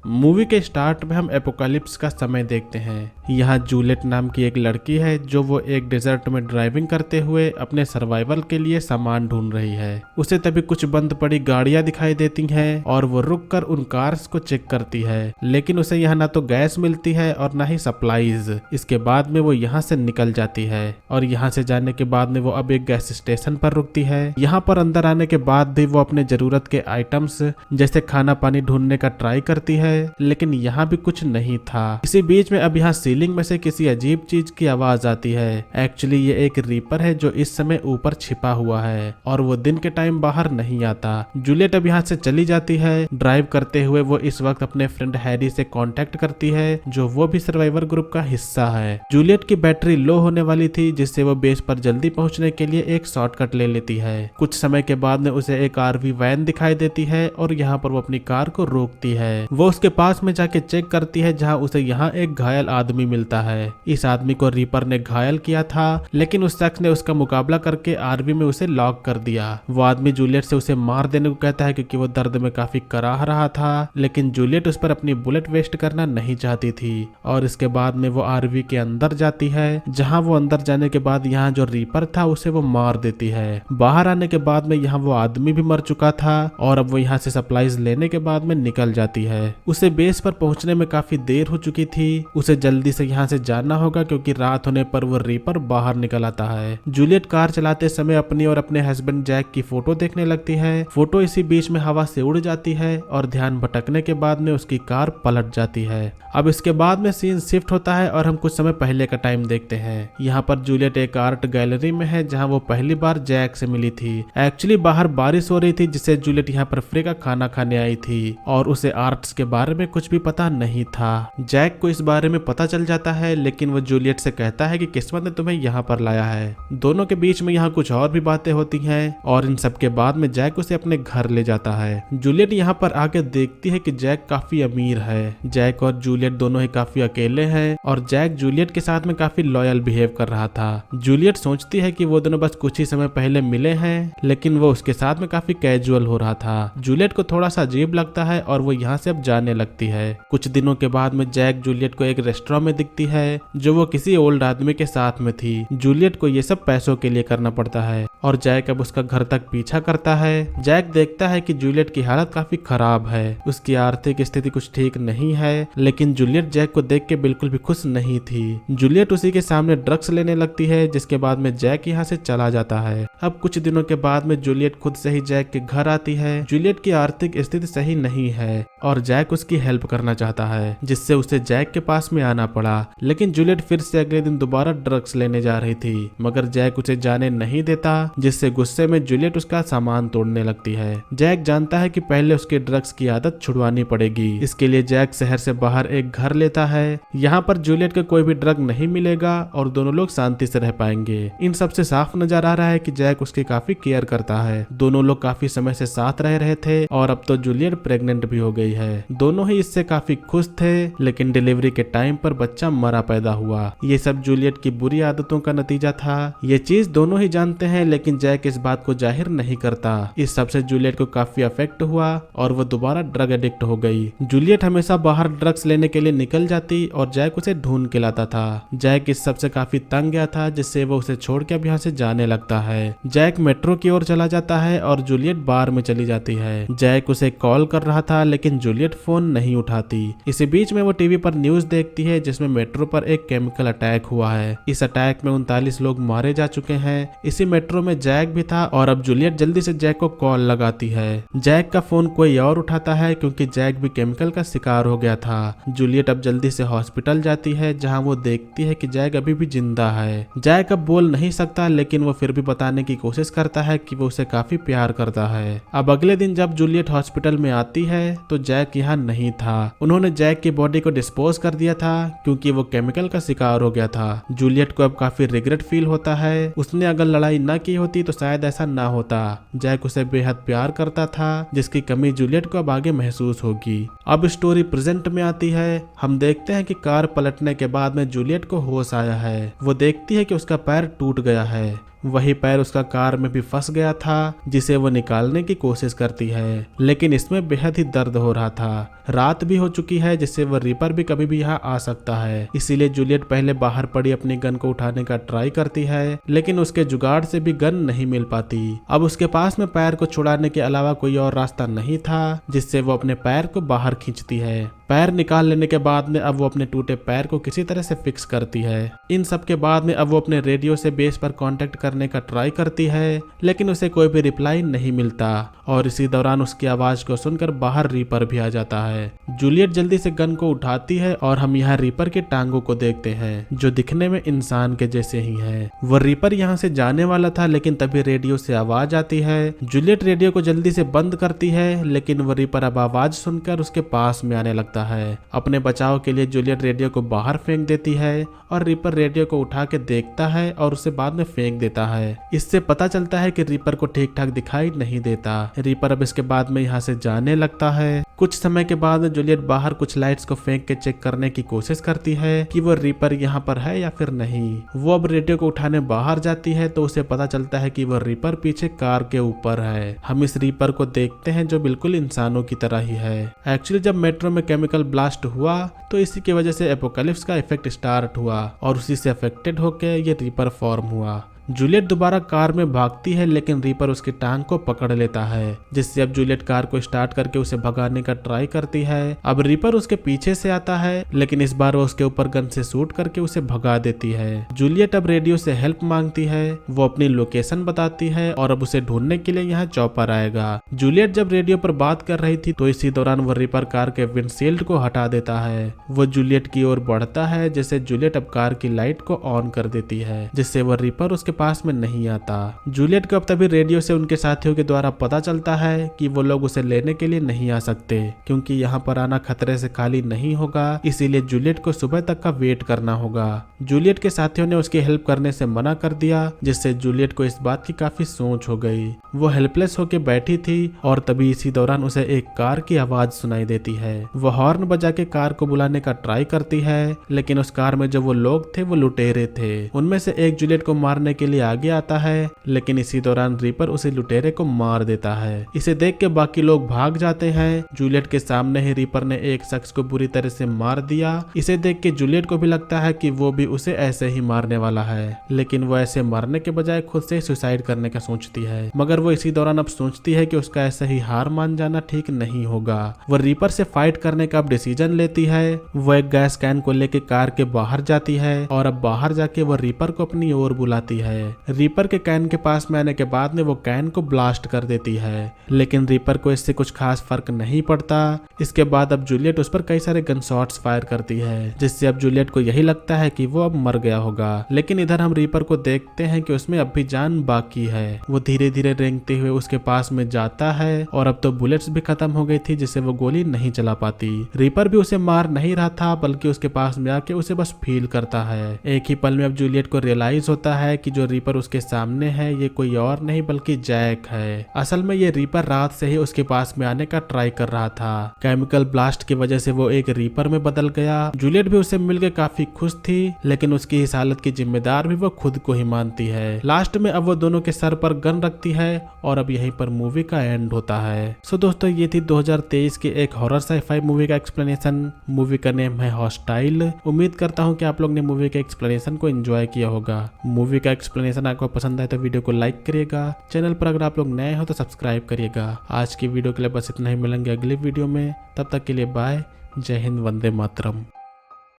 Movie के start में हम एपोकलिप्स का समय देखते हैं। यहाँ जूलियट नाम की एक लड़की है जो वो एक डेजर्ट में ड्राइविंग करते हुए अपने सर्वाइवल के लिए सामान ढूंढ रही है। उसे तभी कुछ बंद पड़ी गाड़ियां दिखाई देती हैं और वो रुककर उन कार्स को चेक करती है, लेकिन उसे यहाँ ना तो गैस मिलती है और ना ही सप्लाईज। इसके बाद में वो यहाँ से निकल जाती है और यहाँ से जाने के बाद में वो अब एक गैस स्टेशन पर रुकती है। यहाँ पर अंदर आने के बाद भी वो अपने जरूरत के आइटम्स जैसे खाना पानी ढूंढने का ट्राई करती है, लेकिन यहाँ भी कुछ नहीं था। इसी बीच में अब यहाँ सीलिंग में से किसी अजीब चीज की आवाज आती है। एक्चुअली ये एक रीपर है जो इस समय ऊपर छिपा हुआ है और वो दिन के टाइम बाहर नहीं आता। जूलियट अब यहाँ से चली जाती है। ड्राइव करते हुए वो इस वक्त अपने फ्रेंड हैरी से कांटेक्ट करती है जो वो भी सर्वाइवर ग्रुप का हिस्सा है। जूलियट की बैटरी लो होने वाली थी जिससे वो बेस पर जल्दी पहुंचने के लिए एक शॉर्टकट ले लेती है। कुछ समय के बाद में उसे एक आरवी वैन दिखाई देती है और यहाँ पर वो अपनी कार को रोकती है। वो उसके पास में जाके चेक करती है जहाँ उसे यहाँ एक घायल आदमी मिलता है। इस आदमी को रीपर ने घायल किया था, लेकिन उस शख्स ने उसका मुकाबला करके आरवी में उसे लॉक कर दिया। वो आदमी जूलियट से उसे मार देने को कहता है क्योंकि वो दर्द में काफी कराह रहा था, लेकिन जूलियट उस पर अपनी बुलेट वेस्ट करना नहीं चाहती थी और इसके बाद में वो आरवी के अंदर जाती है, जहाँ वो अंदर जाने के बाद यहाँ जो रीपर था उसे वो मार देती है। बाहर आने के बाद में यहाँ वो आदमी भी मर चुका था और अब वो यहाँ से सप्लाईज लेने के बाद में निकल जाती है। उसे बेस पर पहुंचने में काफी देर हो चुकी थी। उसे जल्दी से यहाँ से जाना होगा क्योंकि रात होने पर वो रीपर बाहर निकल आता है। जूलियट कार चलाते समय अपनी और अपने हस्बैंड जैक की फोटो देखने लगती है। फोटो इसी बीच में हवा से उड़ जाती है और ध्यान भटकने के बाद में उसकी कार पलट जाती है। अब इसके बाद में सीन शिफ्ट होता है और हम कुछ समय पहले का टाइम देखते हैं। यहाँ पर जूलियट एक आर्ट गैलरी में है जहाँ वो पहली बार जैक से मिली थी। एक्चुअली बाहर बारिश हो रही थी जिससे जूलियट यहाँ पर फ्री का खाना खाने आई थी और उसे आर्ट्स के बारे में कुछ भी पता नहीं था। जैक को इस बारे में पता चल जाता है, लेकिन वो जूलियट से कहता है कि किस्मत ने तुम्हें यहाँ पर लाया है। दोनों के बीच में यहाँ कुछ और भी बातें होती हैं और इन सब के बाद में जैक उसे अपने घर ले जाता है। जूलियट यहाँ पर आके देखती है कि जैक काफी अमीर है। जैक और जूलियट दोनों ही काफी अकेले हैं और जैक जूलियट के साथ में काफी लॉयल बिहेव कर रहा था। जूलियट सोचती है कि वो दोनों बस कुछ ही समय पहले मिले हैं, लेकिन वो उसके साथ में काफी कैजुअल हो रहा था। जूलियट को थोड़ा सा अजीब लगता है और वो यहाँ से अब जाने लगती है। कुछ दिनों के बाद में जैक जूलियट को एक रेस्टोरेंट में दिखती है जो वो किसी ओल्ड आदमी के साथ में थी। जूलियट को ये सब पैसों के लिए करना पड़ता है और जैक अब उसका घर तक पीछा करता है। जैक देखता है कि जूलियट की हालत काफी खराब है, उसकी आर्थिक स्थिति कुछ ठीक नहीं है, लेकिन जूलियट जैक को देख के बिल्कुल भी खुश नहीं थी। जूलियट उसी के सामने ड्रग्स लेने लगती है जिसके बाद में जैक यहाँ से चला जाता है। अब कुछ दिनों के बाद में जूलियट खुद से ही जैक के घर आती है। जूलियट की आर्थिक स्थिति सही नहीं है और जैक उसकी हेल्प करना चाहता है, जिससे उसे जैक के पास में आना पड़ा। लेकिन जूलियट फिर से अगले दिन दोबारा ड्रग्स लेने जा रही थी, मगर जैक उसे जाने नहीं देता, जिससे गुस्से में जूलियट उसका सामान तोड़ने लगती है। जैक जानता है कि पहले उसके ड्रग्स की आदत छुड़वानी पड़ेगी। इसके लिए जैक शहर से बाहर एक घर लेता है। यहाँ पर जूलियट को कोई भी ड्रग नहीं मिलेगा और दोनों लोग शांति से रह पाएंगे। इन सबसे साफ नजर आ रहा है कि जैक उसकी काफी केयर करता है। दोनों लोग काफी समय से साथ रह रहे थे और अब तो जूलियट प्रेग्नेंट भी हो गई है। दोनों ही इससे काफी खुश थे, लेकिन डिलीवरी के टाइम पर बच्चा मरा पैदा हुआ। ये सब जूलियट की बुरी आदतों का नतीजा था। ये चीज दोनों ही जानते हैं, लेकिन जैक इस बात को जाहिर नहीं करता। इस सबसे जूलियट को काफी अफेक्ट हुआ और वो दोबारा ड्रग एडिक्ट हो गई। जूलियट हमेशा बाहर ड्रग्स लेने के लिए निकल जाती और जैक उसे ढूंढ के लाता था। जैक इस सबसे काफी तंग गया था, जिससे वो उसे छोड़ के अब यहाँ से जाने लगता है। जैक मेट्रो की ओर चला जाता है और जूलियट बार में चली जाती है। जैक उसे कॉल कर रहा था, लेकिन जूलियट फोन नहीं उठाती। इसी बीच में वो टीवी पर न्यूज देखती है जिसमें मेट्रो पर एक केमिकल अटैक हुआ है। इस अटैक में 39 लोग मारे जा चुके हैं। इसी मेट्रो में जैक भी था और अब जूलियट जल्दी से जैक को कॉल लगाती है। जैक का फोन कोई और उठाता है क्योंकि जैक भी केमिकल का शिकार हो गया था। जूलियट अब जल्दी से हॉस्पिटल जाती है जहां वो देखती है कि जैक अभी भी जिंदा है। जैक अब बोल नहीं सकता, लेकिन वो फिर भी बताने की कोशिश करता है कि वो उसे काफी प्यार करता है। अब अगले दिन जब जूलियट हॉस्पिटल में आती है तो जैक यहाँ नहीं था। उन्होंने जैक की बॉडी को डिस्पोज कर दिया था क्योंकि वो केमिकल का शिकार हो गया था। जूलियट को अब काफी रिग्रेट फील होता है। उसने अगर लड़ाई न की होती तो शायद ऐसा ना होता। जैक उसे बेहद प्यार करता था, जिसकी कमी जूलियट को अब आगे महसूस होगी। अब स्टोरी प्रेजेंट में आती है। हम देखते हैं कि कार पलटने के बाद में जूलियट को होश आया है। वो देखती है कि उसका पैर टूट गया है। वही पैर उसका कार में भी फंस गया था, जिसे वो निकालने की कोशिश करती है, लेकिन इसमें बेहद ही दर्द हो रहा था। रात भी हो चुकी है, जिससे वो रीपर भी कभी भी यहाँ आ सकता है। इसीलिए जूलियट पहले बाहर पड़ी अपनी गन को उठाने का ट्राई करती है, लेकिन उसके जुगाड़ से भी गन नहीं मिल पाती। अब उसके पास में पैर को छुड़ाने के अलावा कोई और रास्ता नहीं था, जिससे वो अपने पैर को बाहर खींचती है। पैर निकाल लेने के बाद में अब वो अपने टूटे पैर को किसी तरह से फिक्स करती है। इन सब के बाद में अब वो अपने रेडियो से बेस पर कांटेक्ट करने का ट्राई करती है, लेकिन उसे कोई भी रिप्लाई नहीं मिलता और इसी दौरान उसकी आवाज को सुनकर बाहर रीपर भी आ जाता है। जूलियट जल्दी से गन को उठाती है और हम यहाँ रीपर के टांगों को देखते हैं, जो दिखने में इंसान के जैसे ही है। वो रीपर यहाँ से जाने वाला था, लेकिन तभी रेडियो से आवाज आती है। जूलियट रेडियो को जल्दी से बंद करती है, लेकिन वो रीपर अब आवाज सुनकर उसके पास में आने लगता है। अपने बचाव के लिए जूलियट रेडियो को बाहर फेंक देती है और रीपर रेडियो को उठा के देखता है और उसे बाद में फेंक देता है। इससे पता चलता है कि रीपर को ठीक ठाक दिखाई नहीं देता। रीपर अब इसके बाद में यहाँ से जाने लगता है। कुछ समय के बाद जूलियट बाहर कुछ लाइट्स को फेंक के चेक करने की कोशिश करती है कि वो रीपर यहाँ पर है या फिर नहीं। वो अब रेडियो को उठाने बाहर जाती है तो उसे पता चलता है कि वो रीपर पीछे कार के ऊपर है। हम इस रीपर को देखते हैं जो बिल्कुल इंसानों की तरह ही है। एक्चुअली जब मेट्रो में केमिकल ब्लास्ट हुआ तो इसी की वजह से एपोकलिप्स का इफेक्ट स्टार्ट हुआ और उसी से अफेक्टेड होकर ये रीपर फॉर्म हुआ। जूलियट दोबारा कार में भागती है, लेकिन रीपर उसकी टांग को पकड़ लेता है, जिससे अब जूलियट कार को स्टार्ट करके उसे भगाने का ट्राई करती है। अब रीपर उसके पीछे से आता है, लेकिन इस बार वो उसके ऊपर गन से शूट करके उसे भगा देती है। जूलियट अब रेडियो से हेल्प मांगती है। वो अपनी लोकेशन बताती है और अब उसे ढूंढने के लिए यहाँ चॉपर आएगा। जूलियट जब रेडियो पर बात कर रही थी तो इसी दौरान वो रीपर कार के विंडशील्ड को हटा देता है। वो जूलियट की ओर बढ़ता है, जिससे जूलियट अब कार की लाइट को ऑन कर देती है, जिससे वो रीपर उसके पास में नहीं आता। जूलियट को अब तभी रेडियो से उनके साथियों के द्वारा पता चलता है कि वो लोग उसे लेने के लिए नहीं आ सकते, क्योंकि यहाँ पर आना खतरे से खाली नहीं होगा। इसीलिए जूलियट को सुबह तक का वेट करना होगा। जूलियट के साथियों ने उसकी हेल्प करने से मना कर दिया, जिससे जूलियट को इस बात की काफी सोच हो गई। वो हेल्पलेस होकर बैठी थी और तभी इसी दौरान उसे एक कार की आवाज सुनाई देती है। वो हॉर्न बजा के कार को बुलाने का ट्राई करती है, लेकिन उस कार में जो वो लोग थे वो लुटेरे थे। उनमें से एक जूलियट को मारने के लिए आगे आता है, लेकिन इसी दौरान रीपर उसे लुटेरे को मार देता है। इसे देख के बाकी लोग भाग जाते हैं। जूलियट के सामने ही रीपर ने एक शख्स को बुरी तरह से मार दिया। इसे देख के जूलियट को भी लगता है कि वो भी उसे ऐसे ही मारने वाला है, लेकिन वो ऐसे मारने के बजाय खुद से सुसाइड करने का सोचती है। मगर वो इसी दौरान अब सोचती है कि उसका ऐसे ही हार मान जाना ठीक नहीं होगा। वो रीपर से फाइट करने का अब डिसीजन लेती है। वो एक गैस कैन को लेके कार के बाहर जाती है और अब बाहर जाके वो रीपर को अपनी ओर बुलाती है। रीपर के कैन के पास में आने के बाद में वो कैन को ब्लास्ट कर देती है, लेकिन रीपर को इससे कुछ खास फर्क नहीं पड़ता। इसके बाद अब जूलियट उस पर कई सारे गन शॉट्स फायर करती है, जिससे अब जूलियट को यही लगता है कि वो अब मर गया होगा। लेकिन इधर हम रीपर को देखते हैं कि उसमें अब भी जान बाकी है। वो धीरे धीरे रेंगते हुए उसके पास में जाता है और अब तो बुलेट्स भी खत्म हो गई थी, जिससे वो गोली नहीं चला पाती। रीपर भी उसे मार नहीं रहा था, बल्कि उसके पास में आके उसे बस फील करता है। एक ही पल में अब जूलियट को रियलाइज होता है कि जो रीपर उसके सामने है ये कोई और नहीं बल्कि जैक है। असल में ये रीपर रात से ही उसके पास में आने का ट्राई कर रहा था। केमिकल ब्लास्ट की वजह से वो एक रीपर में बदल गया। जूलियट भी उससे मिलकर काफी खुश थी, लेकिन उसकी इस हालत की जिम्मेदार भी वो खुद को ही मानती है। लास्ट में अब वो दोनों के सर पर गन रखती है और अब यहीं पर मूवी का एंड होता है। सो दोस्तों, ये थी 2023 की एक हॉरर साइ-फाई मूवी का एक्सप्लेनेशन। मूवी का नेम है हॉस्टाइल। उम्मीद करता हूँ कि आप लोग ने मूवी के एक्सप्लेनेशन को एंजॉय किया होगा। मूवी का एक्सप्लेनेशन आपको पसंद आए तो वीडियो को लाइक करिएगा। चैनल पर अगर आप लोग नए हो तो सब्सक्राइब करिएगा। आज की वीडियो के लिए बस इतना ही। मिलेंगे अगली वीडियो में, तब तक के लिए बाय। जय हिंद, वंदे मातरम।